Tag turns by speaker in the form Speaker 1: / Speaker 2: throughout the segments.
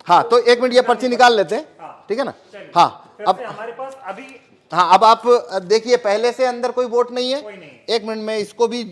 Speaker 1: हाँ तो एक मिनट ये पर्ची निकाल लेते हैं, ठीक है ना। हाँ अब
Speaker 2: हमारे पास अभी,
Speaker 1: हाँ अब आप देखिए पहले से अंदर कोई वोट नहीं है।
Speaker 2: कोई नहीं।
Speaker 1: एक मिनट में इसको भी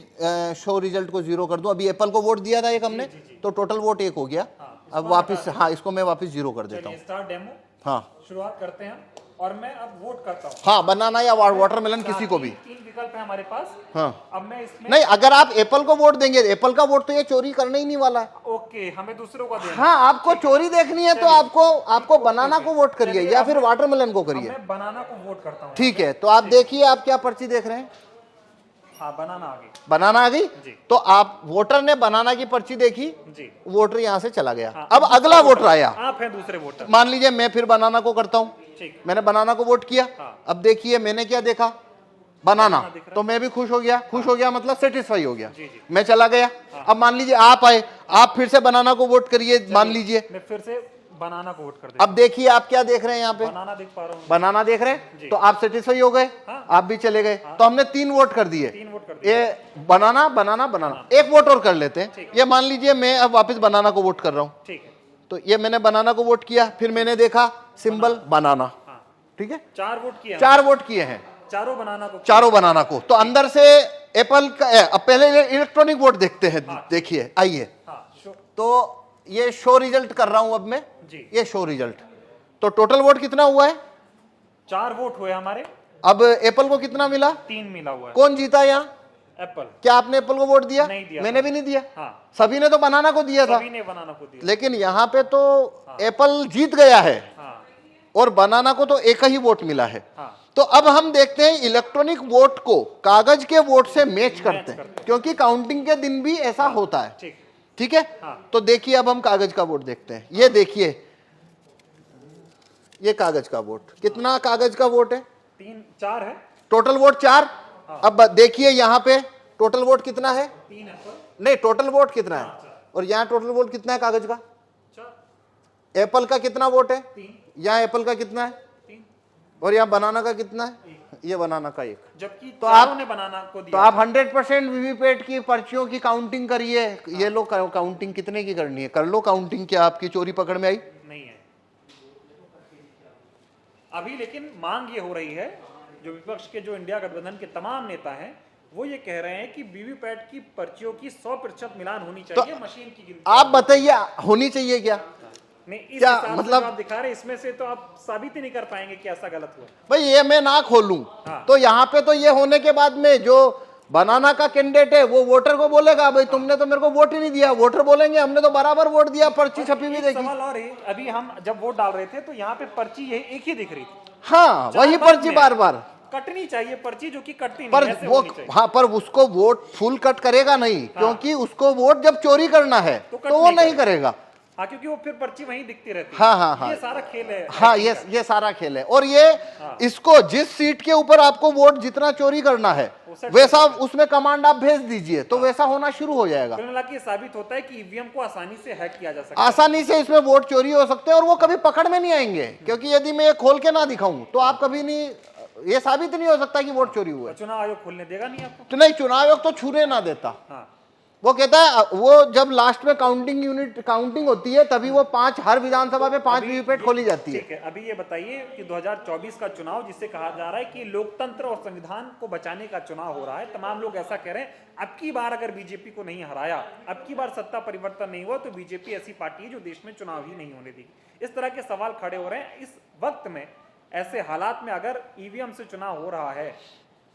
Speaker 1: शो रिजल्ट को 0 कर दूं। अभी एप्पल को वोट दिया था एक हमने, तो टोटल वोट 1 हो गया। अब वापस, हाँ इसको मैं वापस 0 कर देता हूँ।
Speaker 2: स्टार्ट डेमो,
Speaker 1: हाँ
Speaker 2: शुरुआत करते हैं और मैं अब वोट करता हूँ।
Speaker 1: हाँ बनाना या वाटरमेलन किसी को भी।
Speaker 2: 3 विकल्प है हमारे पास।
Speaker 1: हाँ
Speaker 2: अब मैं इसमें,
Speaker 1: नहीं, अगर आप एप्पल को वोट देंगे, एप्पल का वोट तो ये चोरी करने ही नहीं वाला है।
Speaker 2: ओके, हमें दूसरों का देना।
Speaker 1: हाँ आपको चोरी देखनी है तो आपको बनाना को वोट करिए या फिर वाटरमेलन को करिए।
Speaker 2: मैं बनाना को वोट करता हूँ।
Speaker 1: ठीक है, तो आप देखिए आप क्या पर्ची देख रहे हैं।
Speaker 2: हाँ बनाना आ गई।
Speaker 1: बनाना आ गई।
Speaker 2: जी।
Speaker 1: तो आप वोटर ने बनाना की पर्ची देखी,
Speaker 2: जी।
Speaker 1: वोटर यहां से चला गया।
Speaker 2: हाँ,
Speaker 1: अब अगला वोटर आया।
Speaker 2: आप हैं दूसरे वोटर।
Speaker 1: मान लीजिए मैं फिर बनाना को करता हूं।
Speaker 2: ठीक।
Speaker 1: मैंने बनाना को वोट किया।
Speaker 2: हाँ।
Speaker 1: अब देखिए मैंने क्या देखा, बनाना,
Speaker 2: दिख रहा है।
Speaker 1: तो मैं भी खुश हो गया। खुश हो गया मतलब सेटिस्फाई हो गया।
Speaker 2: जी, जी।
Speaker 1: मैं चला गया। अब मान लीजिए आप आए, आप फिर से बनाना को वोट करिए। मान लीजिए
Speaker 2: मैं फिर से बनाना को वोट कर देता
Speaker 1: अब देखिए आप क्या देख रहे हैं यहाँ पे,
Speaker 2: हूँ। बनाना देख पा रहा हूँ।
Speaker 1: बनाना देख रहे हैं, तो आप सेटिस्फाई हो गए।
Speaker 2: हाँ।
Speaker 1: आप भी चले गए। तो हमने 3 वोट कर दिए।
Speaker 2: 3 वोट कर दिए।
Speaker 1: ये बनाना बनाना बनाना, एक वोट और कर लेते हैं। ये मान लीजिए मैं अब वापस बनाना को वोट कर रहा हूं।
Speaker 2: ठीक है।
Speaker 1: तो ये मैंने बनाना को वोट किया, फिर मैंने देखा सिंबल बनाना।
Speaker 2: हाँ।
Speaker 1: ठीक है,
Speaker 2: 4 वोट किए।
Speaker 1: 4 वोट किए हैं,
Speaker 2: चारों बनाना को।
Speaker 1: चारों बनाना को। तो अंदर से एप्पल का, अब पहले इलेक्ट्रॉनिक वोट देखते हैं। देखिए आइए,
Speaker 2: हाँ,
Speaker 1: तो ये शो रिजल्ट कर रहा हूं अब मैं।
Speaker 2: जी।
Speaker 1: ये शो रिजल्ट, तो टोटल वोट कितना हुआ है?
Speaker 2: 4 वोट हुए हमारे।
Speaker 1: अब एप्पल को कितना मिला?
Speaker 2: 3 मिला हुआ है।
Speaker 1: कौन जीता यहाँ?
Speaker 2: एप्पल।
Speaker 1: क्या आपने एप्पल को वोट दिया?
Speaker 2: नहीं दिया।
Speaker 1: मैंने भी नहीं दिया।
Speaker 2: हाँ।
Speaker 1: सभी ने तो बनाना को दिया था।
Speaker 2: सभी ने बनाना को दिया।
Speaker 1: लेकिन यहाँ पे तो एप्पल जीत गया है
Speaker 2: हाँ।
Speaker 1: और बनाना को तो एक ही वोट मिला है।
Speaker 2: हाँ।
Speaker 1: तो अब हम देखते हैं इलेक्ट्रॉनिक वोट को कागज के वोट से मैच करते हैं, क्योंकि काउंटिंग के दिन भी ऐसा होता है।
Speaker 2: ठीक।
Speaker 1: ठीक है।
Speaker 2: हाँ।
Speaker 1: तो देखिए अब हम कागज का वोट देखते हैं। ये देखिए, ये कागज का वोट, कितना कागज का वोट है?
Speaker 2: 4 है।
Speaker 1: Total vote 4। अब देखिए यहाँ पे टोटल वोट कितना है?
Speaker 2: 3 एप्पल।
Speaker 1: नहीं, टोटल वोट कितना है? और यहाँ टोटल वोट कितना है कागज का?
Speaker 2: 4।
Speaker 1: एप्पल का कितना वोट है?
Speaker 2: 3।
Speaker 1: यहाँ एप्पल का कितना है?
Speaker 2: 3।
Speaker 1: और यहाँ बनाना का कितना है? ये बनाना का 1।
Speaker 2: जबकि
Speaker 1: तो
Speaker 2: चारों
Speaker 1: आप
Speaker 2: ने बनाना को दिया।
Speaker 1: तो आप 100% वीवीपैट की पर्चियों की काउंटिंग करिए। ये लो काउंटिंग कितने की करनी है, कर लो काउंटिंग। क्या आपकी चोरी पकड़ में आई?
Speaker 2: नहीं है अभी, लेकिन मांग ये हो रही है, जो विपक्ष के, जो इंडिया गठबंधन के तमाम नेता हैं, वो ये कह रहे हैं कि वीवीपैट की पर्चियों की 100% मिलान होनी चाहिए। मशीन की गिनती
Speaker 1: आप बताइए होनी चाहिए क्या?
Speaker 2: नहीं, इस
Speaker 1: क्या
Speaker 2: हिसाब से
Speaker 1: मतलब?
Speaker 2: जो आप दिखा रहे हैं, इसमें से तो आप साबित ही नहीं कर पाएंगे कि ऐसा गलत हुआ।
Speaker 1: भाई ये मैं ना खोलूं
Speaker 2: हाँ।
Speaker 1: तो यहाँ पे तो ये होने के बाद में जो बनाना का कैंडिडेट है वो वोटर को बोलेगा भाई तुमने तो मेरे को वोट ही नहीं दिया। वोटर बोलेंगे हमने तो बराबर वोट दिया, पर्ची छपी हुई देखी।
Speaker 2: सवाल और है, अभी हम जब वोट डाल रहे थे तो यहाँ पे पर्ची यही एक ही दिख रही थी।
Speaker 1: हाँ वही पर्ची बार बार
Speaker 2: कटनी चाहिए पर्ची, जो कि कटती नहीं,
Speaker 1: पर
Speaker 2: ऐसे
Speaker 1: वो,
Speaker 2: होनी चाहिए।
Speaker 1: हाँ पर उसको वोट फुल कट करेगा नहीं, क्योंकि उसको वोट जब चोरी करना है तो वो नहीं करेगा।
Speaker 2: हाँ, क्योंकि वो फिर पर्ची वहीं दिखती रहती है।
Speaker 1: हाँ हाँ हाँ,
Speaker 2: ये सारा खेल है।
Speaker 1: हाँ ये सारा खेल है। और ये इसको जिस सीट के ऊपर आपको वोट जितना चोरी करना है वैसा उसमें कमांड आप भेज दीजिए तो वैसा होना शुरू हो जाएगा।
Speaker 2: कुल मिला के ये साबित होता है कि ईवीएम को आसानी से हैक किया जा सकता है।
Speaker 1: आसानी से इसमें वोट चोरी हो सकते हैं और वो कभी पकड़ में नहीं आएंगे, क्योंकि यदि मैं ये खोल के ना दिखाऊं तो आप कभी नहीं, ये साबित नहीं हो सकता कि वोट चोरी हुआ है।
Speaker 2: चुनाव आयोग खोलने देगा नहीं आपको?
Speaker 1: तो नहीं, चुनाव आयोग तो छूने ना देता।
Speaker 2: हाँ।
Speaker 1: वो कहता है वो जब लास्ट में काउंटिंग होती है तभी वो 5 हर विधानसभा में 5 वीवीपैट खोली जाती है।
Speaker 2: ठीक है, अभी ये बताइए कि 2024 का चुनाव, जिसे कहा जा रहा है कि लोकतंत्र और संविधान को बचाने का चुनाव हो रहा है, तमाम लोग ऐसा कह रहे हैं, अब की बार अगर बीजेपी को नहीं हराया, अब की बार सत्ता परिवर्तन नहीं हुआ तो बीजेपी ऐसी पार्टी है जो देश में चुनाव ही नहीं होने देगी। इस तरह के सवाल खड़े हो रहे हैं। इस वक्त में, ऐसे हालात में अगर ईवीएम से चुनाव हो रहा है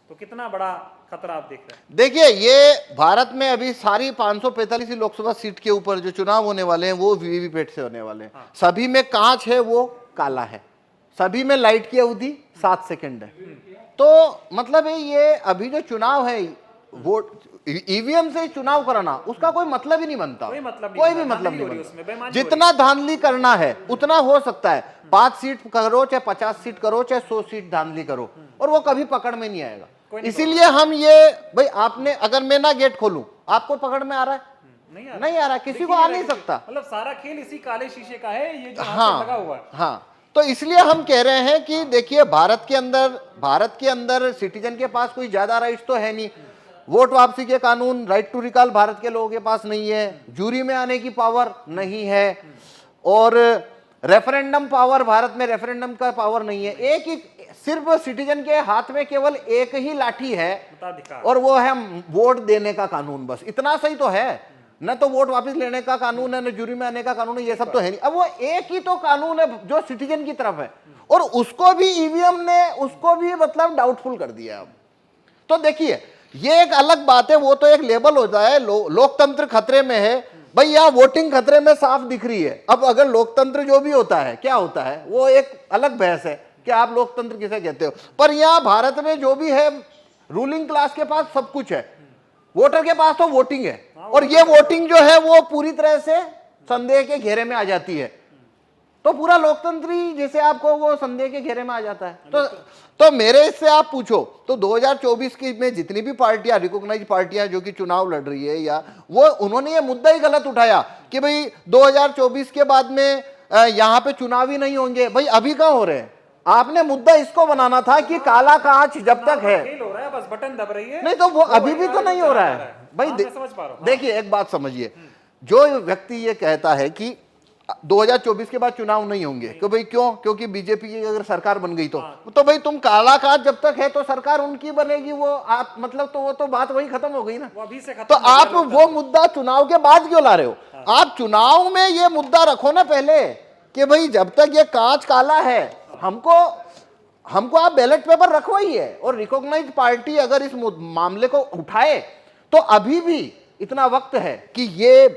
Speaker 2: तो कितना बड़ा खतरा आप देख रहे हैं?
Speaker 1: देखिए ये भारत में अभी सारी 545 लोकसभा सीट के ऊपर जो चुनाव होने वाले हैं वो वीवीपैट से होने वाले हैं।
Speaker 2: हाँ।
Speaker 1: सभी में कांच है, वो काला है। सभी में लाइट की अवधि 7 सेकंड है। तो मतलब ये अभी जो चुनाव है वोट ईवीएम से चुनाव कराना, उसका कोई मतलब ही नहीं बनता।
Speaker 2: कोई मतलब
Speaker 1: कोई भी मतलब नहीं
Speaker 2: उसमें
Speaker 1: बनता। जितना धांधली करना है उतना हो सकता है। 5 सीट करो चाहे 50 सीट करो चाहे 100 सीट धांधली करो, और वो कभी पकड़ में नहीं आएगा। इसीलिए हम ये, भाई आपने, अगर मैं ना गेट खोलूं आपको पकड़ में आ रहा है? नहीं आ रहा, किसी को आ नहीं सकता।
Speaker 2: मतलब सारा खेल इसी काले शीशे का है, ये जो
Speaker 1: हाँ
Speaker 2: लगा हुआ है।
Speaker 1: हाँ, तो इसलिए हम कह रहे हैं कि देखिए भारत के अंदर सिटीजन के पास कोई ज्यादा राइट्स तो है नहीं। वोट वापसी के कानून, राइट टू रिकॉल भारत के लोगों के पास नहीं है। जूरी में आने की पावर नहीं है। और रेफरेंडम पावर, भारत में रेफरेंडम का पावर नहीं है। एक ही सिर्फ सिटीजन के हाथ में केवल एक ही लाठी है
Speaker 2: मताधिकार।
Speaker 1: और वो है वोट देने का कानून। बस इतना सही तो है, न तो वोट वापस लेने का कानून है, न जुरी में आने का कानून है, ये सब तो है नहीं। अब वो एक ही तो कानून है जो सिटीजन की तरफ है, और उसको भी ईवीएम ने उसको भी मतलब डाउटफुल कर दिया। अब तो देखिए ये एक अलग बात है, वो तो एक लेबल होता है लोकतंत्र खतरे में है। भाई यहाँ वोटिंग खतरे में साफ दिख रही है। अब अगर लोकतंत्र जो भी होता है क्या होता है वो एक अलग बहस है कि आप लोकतंत्र किसे कहते हो, पर यहाँ भारत में जो भी है रूलिंग क्लास के पास सब कुछ है, वोटर के पास तो वोटिंग है, और ये वोटिंग जो है वो पूरी तरह से संदेह के घेरे में आ जाती है। तो पूरा लोकतंत्र ही जैसे आपको वो संदेह के घेरे में आ जाता है। तो मेरे से आप पूछो तो 2024 की में जितनी भी पार्टियां, रिकॉग्नाइज पार्टियां जो कि चुनाव लड़ रही है, या वो उन्होंने ये मुद्दा ही गलत उठाया कि भाई 2024 के बाद में यहाँ पे चुनाव ही नहीं होंगे। भाई अभी कहाँ हो रहे हैं? आपने मुद्दा इसको बनाना था कि काला कांच जब तक है,
Speaker 2: फेल हो रहा है, बस बटन दब रही है।
Speaker 1: नहीं तो वो अभी भी तो नहीं हो रहा है। भाई
Speaker 2: मैं समझ पा रहा हूं।
Speaker 1: देखिए एक बात समझिए, जो व्यक्ति ये कहता है कि 2024 के बाद चुनाव नहीं होंगे, कि भाई क्यों? क्योंकि बीजेपी की अगर सरकार बन गई तो भाई तुम काला कांच जब तक है तो सरकार उनकी बनेगी, वो आप मतलब तो वो तो बात वही खत्म हो गई ना।
Speaker 2: वो अभी से खत्म
Speaker 1: तो
Speaker 2: हो गया
Speaker 1: आप
Speaker 2: लोकतंत्र।
Speaker 1: वो मुद्दा चुनाव के बाद क्यों ला रहे हो? आप चुनाव में ये मुद्दा रखो ना पहले कि भाई जब तक ये कांच काला है हमको आप बैलेट पेपर रखवाइए, और रिकॉग्नाइज पार्टी अगर इस मामले को उठाए तो अभी भी इतना वक्त है कि ये